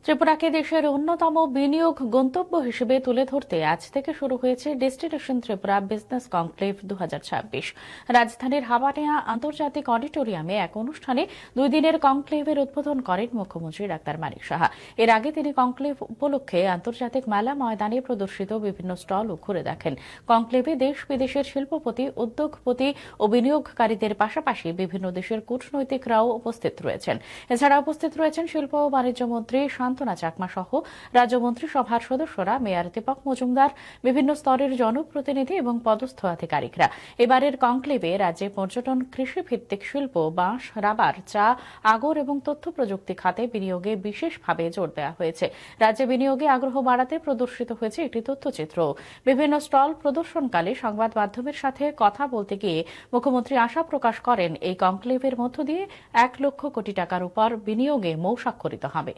ত্রিপুরাকে দেশের অন্যতম বিনিয়োগ গন্তব্য হিসেবে তুলে ধরতে আজ থেকে শুরু হয়েছে ডেস্টিনেশন ত্রিপুরা বিজনেস কনক্লেভ 2026। রাজধানীর হাওয়ানিয়া আন্তর্জাতিক অডিটোরিয়ামে এক অনুষ্ঠানে 2 দিনের কনক্লেভের উদ্বোধন করেন মুখ্যমন্ত্রী ডাক্তার মানিক সাহা। এর আগে তিনি কনক্লেভ উপলক্ষে আন্তর্জাতিক মেলা ময়দানে প্রদর্শিত বিভিন্ন স্টলও ঘুরে দেখেন। কনক্লেভে দেশ বিদেশের শিল্পপতি, উদ্যোগপতি ও বিনিয়োগকারীদের পাশাপাশি বিভিন্ন দেশের কূটনৈতিকরাও উপস্থিত রয়েছেন। এছাড়া উপস্থিত রয়েছেন শিল্প ও বাণিজ্য মন্ত্রী শান্তনা চাকমা সহ রাজ্যমন্ত্রী সভার সদস্যরা, মেয়র দীপক মজুমদার, বিভিন্ন স্তরের জনপ্রতিনিধি এবং পদস্থ আধিকারিকরা। এবারের কনক্লেভে রাজ্যে পর্যটন, কৃষিভিত্তিক শিল্প, বাঁশ, রাবার, চা, আগর এবং তথ্য প্রযুক্তি খাতে বিনিয়োগে বিশেষভাবে জোর দেওয়া হয়েছে। রাজ্যে বিনিয়োগে আগ্রহ বাড়াতে প্রদর্শিত হয়েছে একটি তথ্যচিত্র। বিভিন্ন স্টল প্রদর্শনকালে সংবাদ মাধ্যমের সাথে কথা বলতে গিয়ে মুখ্যমন্ত্রী আশা প্রকাশ করেন, এই কনক্লেভের মধ্য দিয়ে 1 লক্ষ কোটি টাকার উপর বিনিয়োগে মৌস্বাক্ষরিত হবে।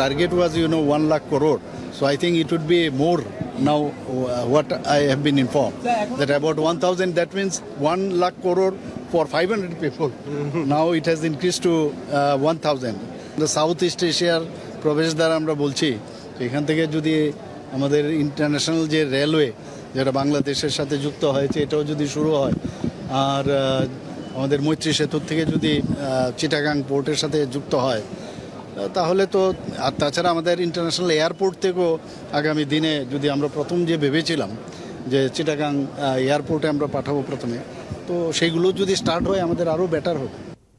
Target was 1 lakh crore, so I think it would be more now. What I have been informed that about 1,000, that means 1 lakh crore for 500 people. Now it has increased to 1,000. The Southeast Asia প্রবেশ দ্বারা আমরা বলছি এখান থেকে যদি আমাদের international যে railway যেটা বাংলাদেশের সাথে যুক্ত হয়েছে এটাও যদি শুরু হয়, আর আমাদের মৈত্রী সেতুর থেকে যদি চিটাগাং পোর্টের সাথে যুক্ত হয়, তাহলে তো, আর তাছাড়া আমাদের ইন্টারন্যাশনাল এয়ারপোর্ট থেকেও আগামী দিনে যদি আমরা প্রথম যে ভেবেছিলাম যে চিটাগাং এয়ারপোর্টে আমরা পাঠাবো প্রথমে, তো সেইগুলো যদি স্টার্ট হয় আমাদের আরও বেটার হবে।